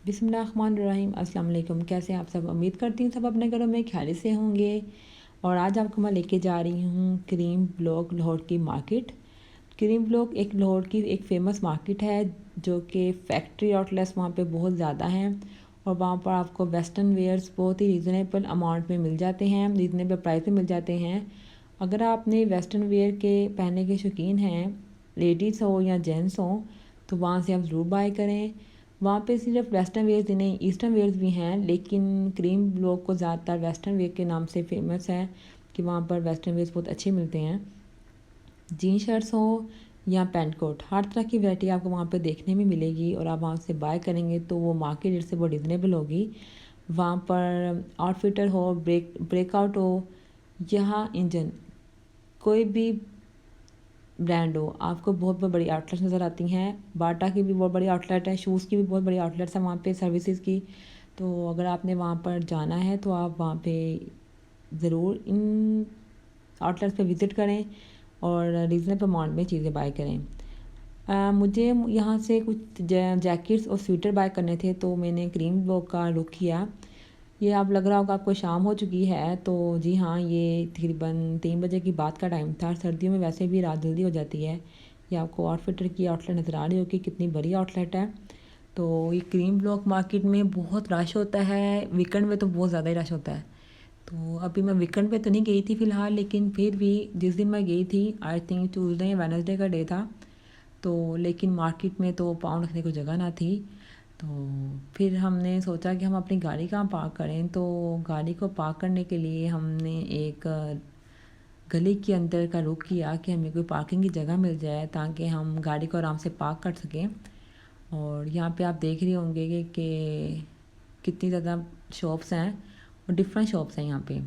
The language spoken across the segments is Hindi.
बिस्मिल्लाहिर्रहमानिर्रहीम। अस्सलाम वालेकुम। कैसे हैं आप सब? उम्मीद करती हूँ सब अपने घरों में खैरियत से होंगे। और आज आपको मैं लेके जा रही हूँ क्रीम ब्लॉक लाहौर की मार्केट। क्रीम ब्लॉक एक लाहौर की एक फ़ेमस मार्केट है, जो कि फैक्ट्री आउटलेट्स वहाँ पे बहुत ज़्यादा हैं। और वहाँ पर आपको वेस्टर्न वेयर्स बहुत ही रीज़नेबल अमाउंट में मिल जाते हैं, रीज़नेबल प्राइस में मिल जाते हैं। अगर आपने वेस्टर्न वेयर के पहनने के शौकीन हैं, लेडीज़ हो या जेंट्स हो, तो वहाँ से आप ज़रूर बाय करें। वहाँ पे सिर्फ वेस्टर्न वेयर्स ही नहीं, ईस्टर्न वेयर्स भी हैं, लेकिन क्रीम ब्लॉक को ज़्यादातर वेस्टर्न वेयर के नाम से फ़ेमस है कि वहाँ पर वेस्टर्न वेयर्स बहुत अच्छे मिलते हैं। जीन शर्ट्स हो या पेंट कोट, हर तरह की वैरायटी आपको वहाँ पे देखने में मिलेगी। और आप वहाँ से बाय करेंगे तो वो मार्केट रेट से बहुत रिजनेबल होगी। वहाँ पर आउटफिटर हो, ब्रेकआउट हो, यहाँ इंजन, कोई भी ब्रांड हो, आपको बहुत बहुत बड़ी आउटलेट्स नज़र आती हैं। बाटा की भी बहुत बड़ी आउटलेट है, शूज़ की भी बहुत बड़ी आउटलेट्स हैं वहाँ पे, सर्विसेज की। तो अगर आपने वहाँ पर जाना है तो आप वहाँ पे ज़रूर इन आउटलेट्स पे विज़िट करें और रीज़नेबल अमाउंट में चीज़ें बाय करें। मुझे यहाँ से कुछ जैकेट्स और स्वेटर बाय करने थे, तो मैंने क्रीम ब्लॉक का रुख किया। ये आप लग रहा होगा आपको शाम हो चुकी है, तो जी हाँ, ये तकरीबन 3 बजे की बात का टाइम था। सर्दियों में वैसे भी रात जल्दी हो जाती है। ये आपको आउटफिटर की आउटलेट नज़र आ रही होगी, कितनी बड़ी आउटलेट है। तो ये क्रीम ब्लॉक मार्केट में बहुत रश होता है, वीकेंड में तो बहुत ज़्यादा ही रश होता है। तो अभी मैं वीकेंड पे तो नहीं गई थी फ़िलहाल, लेकिन फिर भी जिस दिन मैं गई थी, आई थिंक ट्यूसडे या वेडनेसडे का डे था, तो लेकिन मार्केट में तो पाँव रखने को जगह ना थी। तो फिर हमने सोचा कि हम अपनी गाड़ी कहाँ पार्क करें, तो गाड़ी को पार्क करने के लिए हमने एक गली के अंदर का रुख किया कि हमें कोई पार्किंग की जगह मिल जाए ताकि हम गाड़ी को आराम से पार्क कर सकें। और यहाँ पे आप देख रहे होंगे कि कितनी ज़्यादा शॉप्स हैं और डिफरेंट शॉप्स हैं यहाँ पे।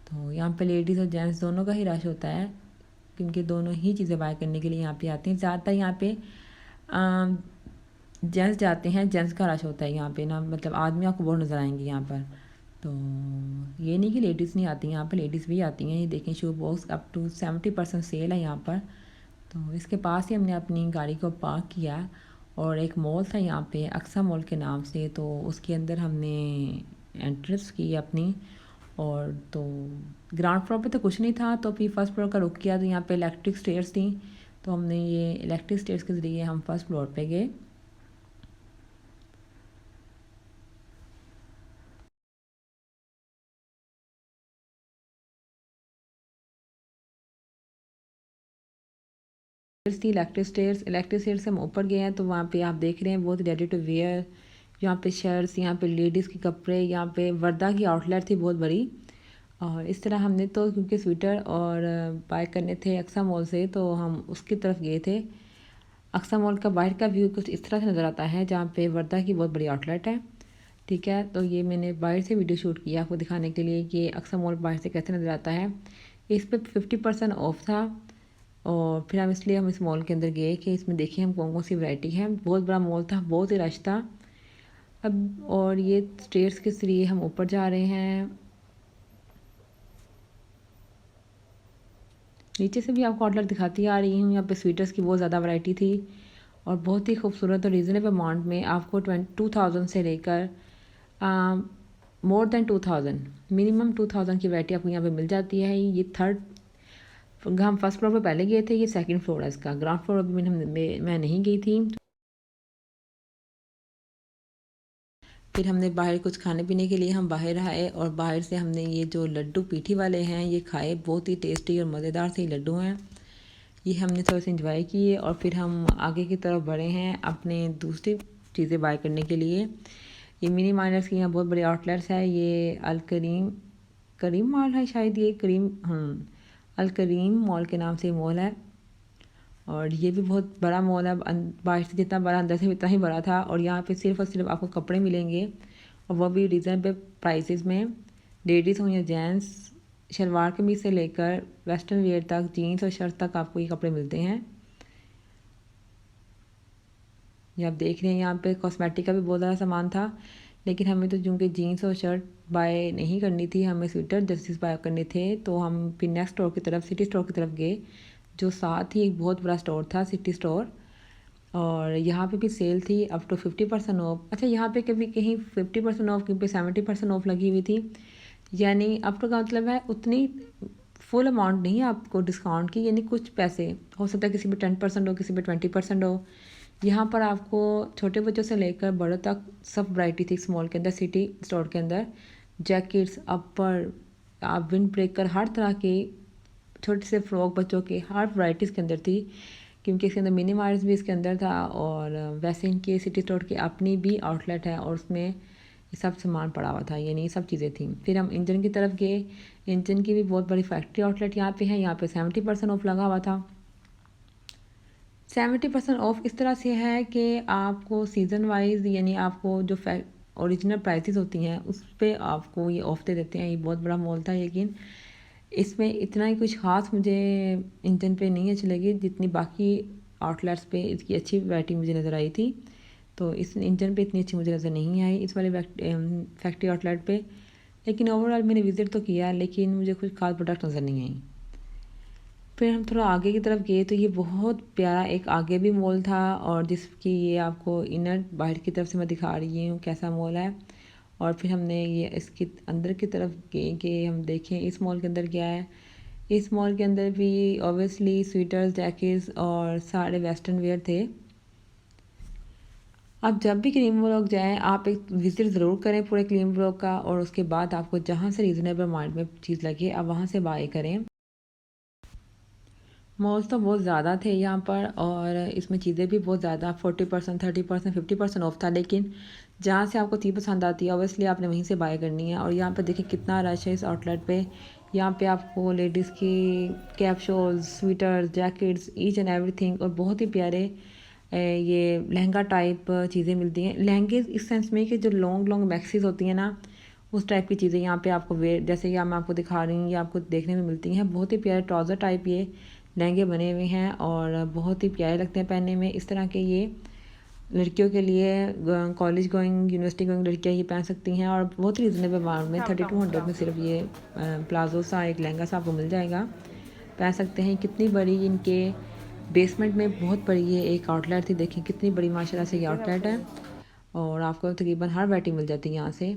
तो यहाँ पे लेडीज़ और जेंट्स दोनों का ही रश होता है, क्योंकि दोनों ही चीज़ें बाय करने के लिए यहाँ पे आते हैं। ज़्यादातर यहाँ पे जेंट्स जाते हैं, जेंट्स का रश होता है यहाँ पे ना, मतलब आदमी आपको बहुत नज़र आएंगे यहाँ पर। तो ये नहीं कि लेडीज़ नहीं आती, यहाँ पर लेडीज़ भी आती हैं। ये देखें, shoe box up to 70% sale है यहाँ पर। तो इसके पास ही हमने अपनी गाड़ी को पार्क किया। और एक मॉल था यहाँ पे, अक्सा मॉल के नाम से, तो उसके अंदर हमने एंट्रेंस की अपनी। और तो ग्राउंड फ्लोर पे तो कुछ नहीं था, तो फिर फर्स्ट फ्लोर का रुक किया। तो यहाँ पे इलेक्ट्रिक स्टेयर्स थी, तो हमने ये इलेक्ट्रिक स्टेयर्स के ज़रिए हम फर्स्ट फ्लोर पे गए। थी इलेक्ट्रिक स्टेयर्स से हम ऊपर गए हैं, तो वहाँ पे आप देख रहे हैं बहुत रेडी टू वेयर, यहाँ पे शर्ट्स, यहाँ पे लेडीज़ के कपड़े, यहाँ पे वर्दा की आउटलेट थी बहुत बड़ी। और इस तरह हमने तो क्योंकि स्वेटर और बाय करने थे अक्सा मॉल से, तो हम उसकी तरफ गए थे। अक्सा मॉल का बाहर का व्यू कुछ इस तरह से नज़र आता है, जहाँ पे वर्दा की बहुत बड़ी आउटलेट है। ठीक है, तो ये मैंने बाहर से वीडियो शूट किया आपको दिखाने के लिए कि अक्सा मॉल बाहर से कैसे नज़र आता है। इस पर 50% ऑफ था। और फिर हम इस मॉल के अंदर गए कि इसमें देखिए हम कौन कौन सी वैरायटी है। बहुत बड़ा मॉल था, बहुत ही रश था। अब और ये स्टेयर्स के जरिए हम ऊपर जा रहे हैं। नीचे से भी आपको आउटलेट दिखाती आ रही हूँ। यहाँ पे स्वेटर्स की बहुत ज़्यादा वैरायटी थी और बहुत ही खूबसूरत और रीज़नेबल अमाउंट में आपको 2,000 से लेकर मोर देन 2,000, मिनिमम 2,000 की वैरायटी आपको यहाँ पे मिल जाती है। ये थर्ड, हम फर्स्ट फ्लोर पे पहले गए थे, ये सेकंड फ्लोर है इसका। ग्राउंड फ्लोर अभी मैं नहीं गई थी। फिर हमने बाहर कुछ खाने पीने के लिए हम बाहर आए, और बाहर से हमने ये जो लड्डू पीठी वाले हैं ये खाए। बहुत ही टेस्टी और मज़ेदार से लड्डू हैं। ये हमने थोड़े से इंजॉय किए और फिर हम आगे की तरफ बढ़े हैं अपने दूसरी चीज़ें बाय करने के लिए। ये मिनी माइनर्स की यहाँ बहुत बड़ी आउटलेट्स है। ये अल करीम करीम मॉल है शायद, ये करीम अल करीम मॉल के नाम से मॉल है। और ये भी बहुत बड़ा मॉल है, बाहर से जितना बड़ा अंदर से उतना ही बड़ा था। और यहाँ पे सिर्फ और सिर्फ आपको कपड़े मिलेंगे, और वह भी रीज़नेबल प्राइसेस में। लेडीज़ हो या जेंट्स, शलवार कमीज से लेकर वेस्टर्न वेयर तक, जीन्स और शर्ट तक आपको ये कपड़े मिलते हैं। ये आप देख रहे हैं, यहाँ पे कॉस्मेटिक का भी बहुत ज़्यादा सामान था, लेकिन हमें तो चूँकि जीन्स और शर्ट बाय नहीं करनी थी, हमें स्वेटर जर्सीज बाय करने थे। तो हम फिर नेक्स्ट स्टोर की तरफ, सिटी स्टोर की तरफ गए, जो साथ ही एक बहुत बड़ा स्टोर था, सिटी स्टोर। और यहाँ पे भी सेल थी अप टू 50% ऑफ। अच्छा, यहाँ पे कभी कहीं 50% ऑफ, कहीं पे 70% ऑफ लगी हुई थी। यानी अप टू का मतलब है उतनी फुल अमाउंट नहीं है आपको डिस्काउंट की, यानी कुछ पैसे हो सकता है किसी पे 10% हो, किसी पे 20% हो। यहाँ पर आपको छोटे बच्चों से लेकर बड़ों तक सब वैरायटी थी स्मॉल के अंदर, सिटी स्टोर के अंदर। जैकेट्स, अपर, आप विंड ब्रेकर, हर तरह के छोटे से फ्रॉक बच्चों के हर वैराइटीज़ के अंदर थी, क्योंकि इसके अंदर मिनी मार्ट्स भी इसके अंदर था। और वैसे इनके सिटी स्टोर की अपनी भी आउटलेट है और उसमें ये सब सामान पड़ा हुआ था, यानी ये सब चीज़ें थी। फिर हम इंजन की तरफ गए। इंजन की भी बहुत बड़ी फैक्ट्री आउटलेट यहाँ पे है। यहाँ पे 70% ऑफ लगा हुआ था। 70% ऑफ इस तरह से है कि आपको सीज़न वाइज, यानी आपको जो ओरिजिनल प्राइसेस होती हैं उस पर आपको ये ऑफ दे देते हैं। ये बहुत बड़ा मॉल था, लेकिन इसमें इतना ही कुछ ख़ास मुझे इंजन पे नहीं अच्छी लगी जितनी बाकी आउटलेट्स पे इसकी अच्छी वैरायटी मुझे नज़र आई थी। तो इस इंजन पे इतनी अच्छी मुझे नज़र नहीं आई इस वाले फैक्ट्री आउटलेट पे। लेकिन ओवरऑल मैंने विज़िट तो किया, लेकिन मुझे कुछ खास प्रोडक्ट नज़र नहीं आई। फिर हम थोड़ा आगे की तरफ गए तो ये बहुत प्यारा एक आगे भी मॉल था, और जिसकी ये आपको इनर बाहर की तरफ से मैं दिखा रही हूँ कैसा मॉल है। और फिर हमने ये इसके अंदर की तरफ गए कि हम देखें इस मॉल के अंदर क्या है। इस मॉल के अंदर भी ऑब्वियसली स्वेटर्स, जैकेट्स और सारे वेस्टर्न वेयर थे। अब जब भी क्रीम व्लॉग जाएँ आप एक विज़िट ज़रूर करें पूरे क्रीम व्लॉग का, और उसके बाद आपको जहाँ से रीज़नेबल अमाउंट में चीज़ लगे आप वहाँ से बाय करें। मॉल्स तो बहुत ज़्यादा थे यहाँ पर, और इसमें चीज़ें भी बहुत ज़्यादा 40%, 30%, 50% ऑफ था। लेकिन जहाँ से आपको चीज़ पसंद आती है ऑब्वियसली आपने वहीं से बाय करनी है। और यहाँ पर देखिए कितना रश है इस आउटलेट पे। यहाँ पे आपको लेडीज़ की cap shawls, sweaters, jackets, each and everything, और बहुत ही प्यारे ये लहंगा टाइप चीज़ें मिलती हैं। लहंगे इस सेंस में कि जो लॉन्ग लॉन्ग मैक्सीज होती हैं ना, उस टाइप की चीज़ें यहाँ पे आपको वेयर, जैसे कि मैं आपको दिखा रही हूँ, ये आपको देखने में मिलती हैं। बहुत ही प्यारे ट्राउज़र टाइप ये लहंगे बने हुए हैं, और बहुत ही प्यारे लगते हैं पहनने में। इस तरह के ये लड़कियों के लिए, कॉलेज गोइंग, यूनिवर्सिटी गोइंग लड़कियाँ ये पहन सकती हैं, और बहुत ही रिजनेबल अमाउंट में 3200 में सिर्फ ये प्लाजो सा एक लहंगा सा आपको मिल जाएगा, पहन सकते हैं। कितनी बड़ी इनके बेसमेंट में बहुत बड़ी ये एक आउटलेट थी, देखिए कितनी बड़ी माशाल्लाह से ये आउटलेट है, और आपको तकरीबन हर वैरायटी मिल जाती है यहाँ से।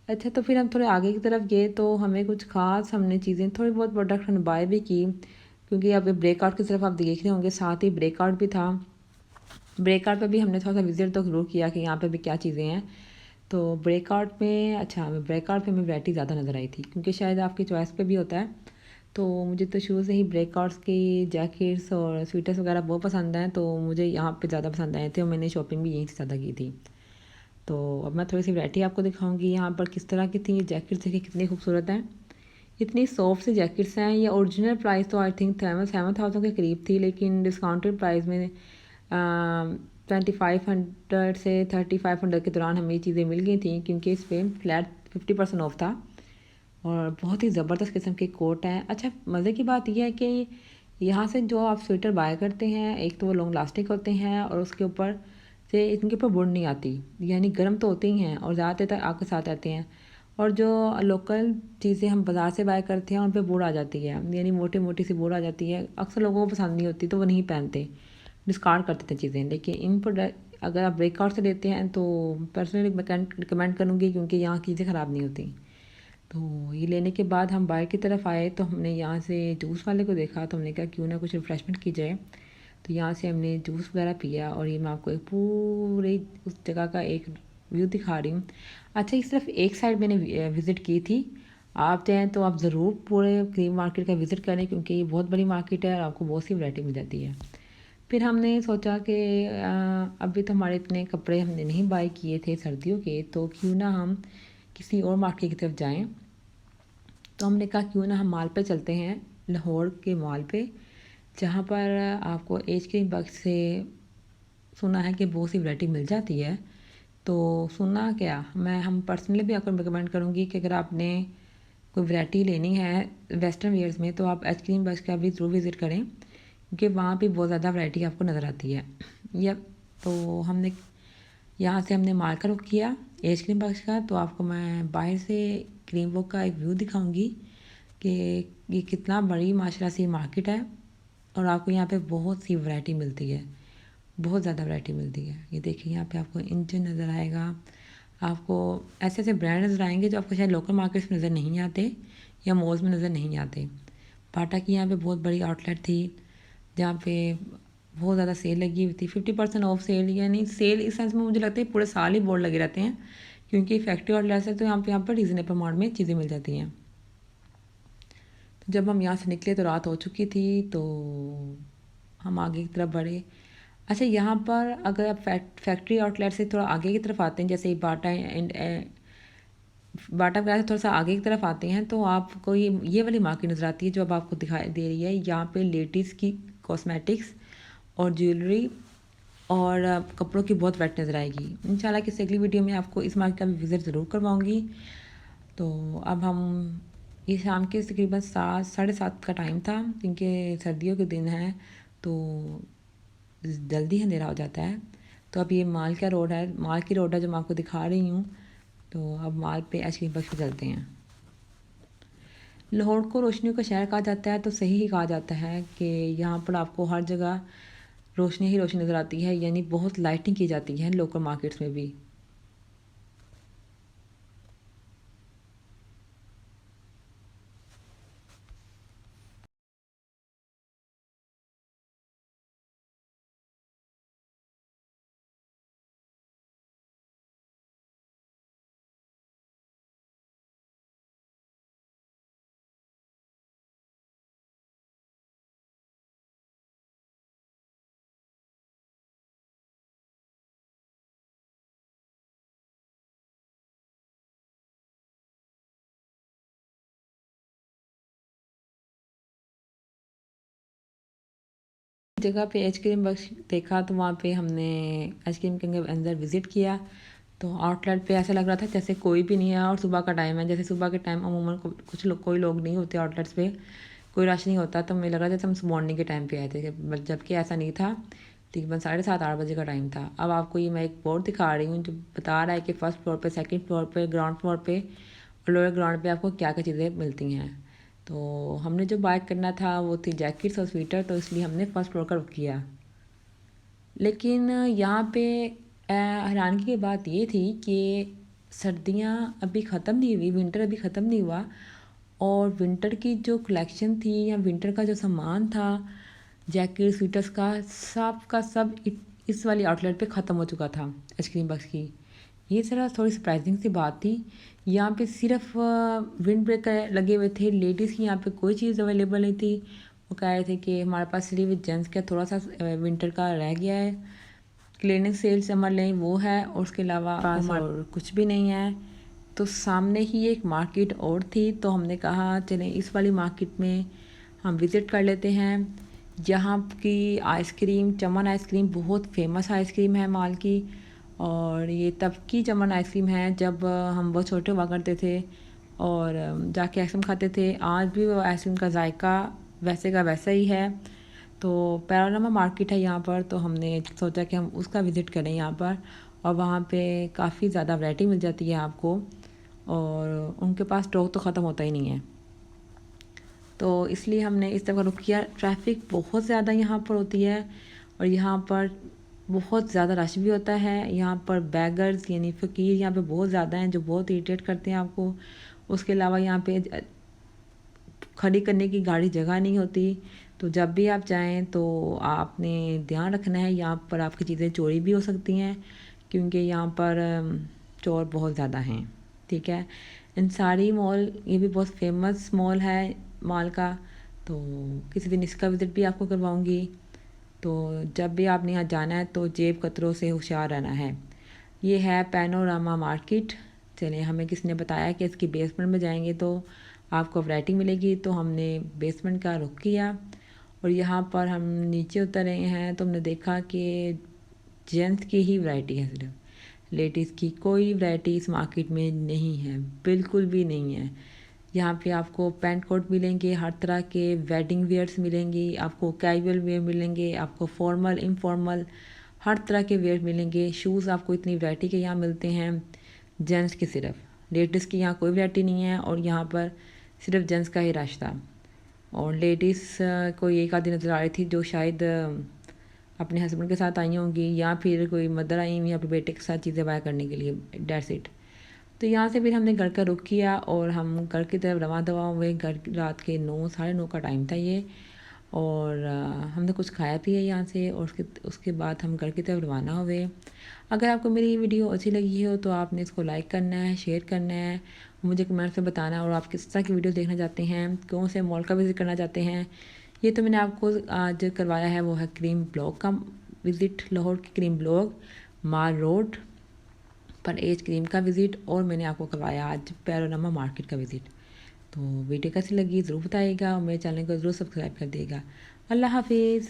अच्छा, तो फिर हम थोड़े आगे की तरफ गए तो हमें कुछ ख़ास, हमने चीज़ें थोड़ी बहुत प्रोडक्ट हमने बाय भी की, क्योंकि अब ब्रेकआउट की तरफ आप देख रहे होंगे साथ ही ब्रेकआउट भी था। ब्रेकआउट पे भी हमने थोड़ा सा विज़िट तो ज़रूर किया कि यहाँ पे भी क्या चीज़ें हैं। तो ब्रेकआउट में, अच्छा, ब्रेकआउट पे हमें वैरायटी ज़्यादा नज़र आई थी, क्योंकि शायद आपकी चॉइस पे भी होता है। तो मुझे तो शुरू से ही ब्रेकआउट्स की जैकेट्स और स्वेटर्स वगैरह बहुत पसंद हैं, तो मुझे यहाँ पे ज़्यादा पसंद आए थे, और मैंने शॉपिंग भी यहीं से ज़्यादा की थी। तो अब मैं थोड़ी सी वैरायटी आपको दिखाऊंगी यहाँ पर किस तरह की थी। ये जैकेट्स देखिए कितनी खूबसूरत हैं, इतनी सॉफ्ट सी जैकेट्स हैं। ये ओरिजिनल प्राइस तो आई थिंक 7,000 के करीब थी, लेकिन डिस्काउंटेड प्राइस में 2500 से 3500 के दौरान हमें ये चीज़ें मिल गई थी, क्योंकि इस पर फ्लैट 50% ऑफ था। और बहुत ही ज़बरदस्त किस्म के कोट हैं। अच्छा, मज़े की बात यह है कि यहाँ से जो आप स्वेटर बाय करते हैं, एक तो वो लॉन्ग लास्टिक होते हैं, और उसके ऊपर से इनके ऊपर बुन नहीं आती, यानी गर्म तो होते ही हैं और ज़्यादातर आग के साथ रहते हैं। और जो लोकल चीज़ें हम बाज़ार से बाय करते हैं उन पर बुर आ जाती है, यानी मोटी मोटी सी बुर आ जाती है, अक्सर लोगों को पसंद नहीं होती तो वो नहीं पहनते, डिस्कार्ड करते थे चीज़ें। लेकिन इन प्रोडक्ट अगर आप ब्रेकआउट से लेते हैं तो पर्सनली मैं रिकमेंड करूँगी, क्योंकि यहाँ चीज़ें ख़राब नहीं होती। तो ये लेने के बाद हम बाहर की तरफ आए तो हमने यहाँ से जूस वाले को देखा, तो हमने कहा क्यों ना कुछ रिफ़्रेशमेंट की जाए। तो यहाँ से हमने जूस वगैरह पिया, और ये मैं आपको एक पूरे उस जगह का एक व्यू दिखा रही हूँ। अच्छा, इस सिर्फ एक साइड मैंने विज़िट की थी। आप चाहें तो आप ज़रूर पूरे क्रीम मार्केट का विज़िट करें, क्योंकि ये बहुत बड़ी मार्केट है और आपको बहुत सी वैरायटी मिल जाती है। फिर हमने सोचा कि अभी तो हमारे इतने कपड़े हमने नहीं बाय किए थे सर्दियों के, तो क्यों ना हम किसी और मार्केट की तरफ जाएं। तो हमने कहा क्यों ना हम मॉल पे चलते हैं, लाहौर के मॉल पे, जहाँ पर आपको एच क्रीम बक्स से सुना है कि बहुत सी वैरायटी मिल जाती है। तो सुना क्या, हम पर्सनली भी आपको रिकमेंड करूँगी कि अगर आपने कोई वैरायटी लेनी है वेस्टर्न वेयर्स में, तो आप एच क्रीम बक्स का भी ज़रूर विज़िट करें, क्योंकि वहाँ पे बहुत ज़्यादा वैरायटी आपको नज़र आती है। या तो हमने यहाँ से हमने माल का रुख किया एच क्रीम बक्स का। तो आपको मैं बाहर से क्रीम वॉक का एक व्यू दिखाऊंगी कि ये कितना बड़ी माशाल्लाह से मार्केट है, और आपको यहाँ पे बहुत सी वैरायटी मिलती है। बहुत ज़्यादा वैरायटी मिलती है। ये देखिए यहाँ पे आपको इंजन नज़र आएगा, आपको ऐसे ऐसे ब्रांड नज़र आएंगे जो आपको शायद लोकल मार्केट्स में नज़र नहीं आते या मॉल्स में नज़र नहीं आते। बाटा की यहाँ पे बहुत बड़ी आउटलेट थी जहाँ पे बहुत ज़्यादा सेल लगी हुई थी, 50% ऑफ सेल। यानी सेल इस सेंस में मुझे लगता है पूरे साल ही बोर्ड लगे रहते हैं, क्योंकि फैक्ट्री आउटलेट्स है तो यहाँ पर रीज़नेबल अमाउंट में चीज़ें मिल जाती हैं। तो जब हम यहाँ से निकले तो रात हो चुकी थी, तो हम आगे की तरफ बढ़े। अच्छा, यहाँ पर अगर आप फैक्ट्री आउटलेट से थोड़ा आगे की तरफ आते हैं, जैसे बाटा एंड बाटा वगैरह से थोड़ा सा आगे की तरफ आते हैं, तो आपको ये वाली मार्केट नज़र आती है जो अब आपको दिखाई दे रही है। यहाँ पे लेडीज़ की कॉस्मेटिक्स और ज्वेलरी और कपड़ों की बहुत वैरायटी नज़र आएगी। इंशाल्लाह किसी अगली वीडियो में आपको इस मार्केट का भी विज़िट ज़रूर करवाऊँगी। तो अब हम ये शाम के तकरीबन 7 साढ़े 7 का टाइम था, क्योंकि सर्दियों के दिन हैं तो जल्दी अंधेरा हो जाता है। तो अब ये माल का रोड है, माल की रोड है जो मैं आपको दिखा रही हूँ। तो अब माल पे आइसक्रीम बक्स पे चलते हैं। लाहौर को रोशनियों का शहर कहा जाता है, तो सही ही कहा जाता है कि यहाँ पर आपको हर जगह रोशनी ही रोशनी नज़र आती है, यानी बहुत लाइटिंग की जाती है लोकल मार्केट्स में भी। जगह पे आइसक्रीम बक्स देखा तो वहाँ पे हमने आइसक्रीम के अंदर विज़िट किया। तो आउटलेट पे ऐसा लग रहा था जैसे कोई भी नहीं है और सुबह का टाइम है। जैसे सुबह के टाइम अमूमन कुछ लोग कोई लोग नहीं होते आउटलेट्स पे, कोई रश नहीं होता, तो मुझे लग रहा था जैसे हम मॉर्निंग के टाइम पे आए थे, जबकि ऐसा नहीं था। तकरीबन 7:30-8 बजे का टाइम था। अब आपको ये मैं एक बोर्ड दिखा रही हूँ जो बता रहा है कि फर्स्ट फ्लोर पे, सेकंड फ्लोर पे, ग्राउंड फ्लोर पे और लोअर ग्राउंड पे आपको क्या क्या चीज़ें मिलती हैं। तो हमने जो बाय करना था वो थी जैकेट्स और स्वेटर, तो इसलिए हमने फर्स्ट फ्लोर का रुक किया। लेकिन यहाँ पे हैरानगी की बात ये थी कि सर्दियाँ अभी ख़त्म नहीं हुई, विंटर अभी ख़त्म नहीं हुआ, और विंटर की जो कलेक्शन थी या विंटर का जो सामान था जैकेट स्वेटर्स का सब इस वाली आउटलेट पे ख़त्म हो चुका था आइसक्रीम बक्स की। ये ज़रा थोड़ी सरप्राइजिंग सी बात थी। यहाँ पे सिर्फ विंड ब्रेकर लगे हुए थे, लेडीज़ की यहाँ पे कोई चीज़ अवेलेबल नहीं थी। वो कह रहे थे कि हमारे पास सिर्फ जेंट्स का थोड़ा सा विंटर का रह गया है, क्लिनिक सेल समर लें वो है, और उसके अलावा पास और कुछ भी नहीं है। तो सामने ही एक मार्केट और थी, तो हमने कहा चलें इस वाली मार्केट में हम विज़िट कर लेते हैं। यहाँ की आइसक्रीम, चमन आइसक्रीम बहुत फेमस आइसक्रीम है माल की, और ये तब की चमन आइसक्रीम है जब हम बहुत छोटे हुआ करते थे और जाके आइसक्रीम खाते थे। आज भी वो आइसक्रीम का जायका वैसे का वैसा ही है। तो पैराडामा मार्केट है यहाँ पर, तो हमने सोचा कि हम उसका विज़िट करें यहाँ पर, और वहाँ पे काफ़ी ज़्यादा वैरायटी मिल जाती है आपको, और उनके पास स्टॉक तो ख़त्म होता ही नहीं है। तो इसलिए हमने इस तरह रुक किया। ट्रैफिक बहुत ज़्यादा यहाँ पर होती है, और यहाँ पर बहुत ज़्यादा रश भी होता है। यहाँ पर बैगर्स यानी फ़कीर यहाँ पे बहुत ज़्यादा हैं जो बहुत इरिटेट करते हैं आपको। उसके अलावा यहाँ पे खड़ी करने की गाड़ी जगह नहीं होती। तो जब भी आप जाएं तो आपने ध्यान रखना है, यहाँ पर आपकी चीज़ें चोरी भी हो सकती हैं, क्योंकि यहाँ पर चोर बहुत ज़्यादा हैं। ठीक है, अंसारी मॉल ये भी बहुत फेमस मॉल है माल का, तो किसी दिन इसका विज़िट भी आपको करवाऊँगी। तो जब भी आपने यहाँ जाना है तो जेब कतरों से होशियार रहना है। ये है पैनोरामा मार्केट। चलिए, हमें किसी ने बताया कि इसकी बेसमेंट में जाएंगे तो आपको वैरायटी मिलेगी, तो हमने बेसमेंट का रुख किया, और यहाँ पर हम नीचे उतर रहे हैं तो हमने देखा कि जेंट्स की ही वैरायटी है, सिर्फ लेडीज़ की कोई वैरायटी इस मार्केट में नहीं है, बिल्कुल भी नहीं है। यहाँ पे आपको पैंट कोट मिलेंगे, हर तरह के वेडिंग वेयर्स मिलेंगी, आपको कैजुअल वेयर मिलेंगे, आपको फॉर्मल इनफॉर्मल हर तरह के वेयर मिलेंगे। शूज़ आपको इतनी वैरायटी के यहाँ मिलते हैं, जेंट्स के सिर्फ, लेडीज़ की यहाँ कोई वैरायटी नहीं है, और यहाँ पर सिर्फ जेंट्स का ही रश था। और लेडीज़ कोई एक आधी नज़र आ रही थी जो शायद अपने हस्बैंड के साथ आई होंगी या फिर कोई मदर आई हुई अपने बेटे के साथ चीज़ें बाय करने के लिए, डेट्स इट। तो यहाँ से फिर हमने घर का रुख किया और हम घर की तरफ रवां दवा हुए। घर रात के 9 साढ़े 9 का टाइम था ये, और हमने कुछ खाया पिया यहाँ से, और उसके बाद हम घर की तरफ रवाना हुए। अगर आपको मेरी वीडियो अच्छी लगी हो तो आपने इसको लाइक करना है, शेयर करना है, मुझे कमेंट में बताना है। और आप किस तरह की वीडियो देखना चाहते हैं, कौन से मॉल का विज़िट करना चाहते हैं। ये तो मैंने आपको आज करवाया है, वो है क्रीम ब्लॉक का विज़िट, लाहौर की क्रीम ब्लॉक माल रोड पर एज क्रीम का विज़िट, और मैंने आपको करवाया आज पैरोनामा मार्केट का विज़िट। तो वीडियो कैसी लगी ज़रूर बताइएगा, और मेरे चैनल को ज़रूर सब्सक्राइब कर दिएगा। अल्लाह हाफिज़।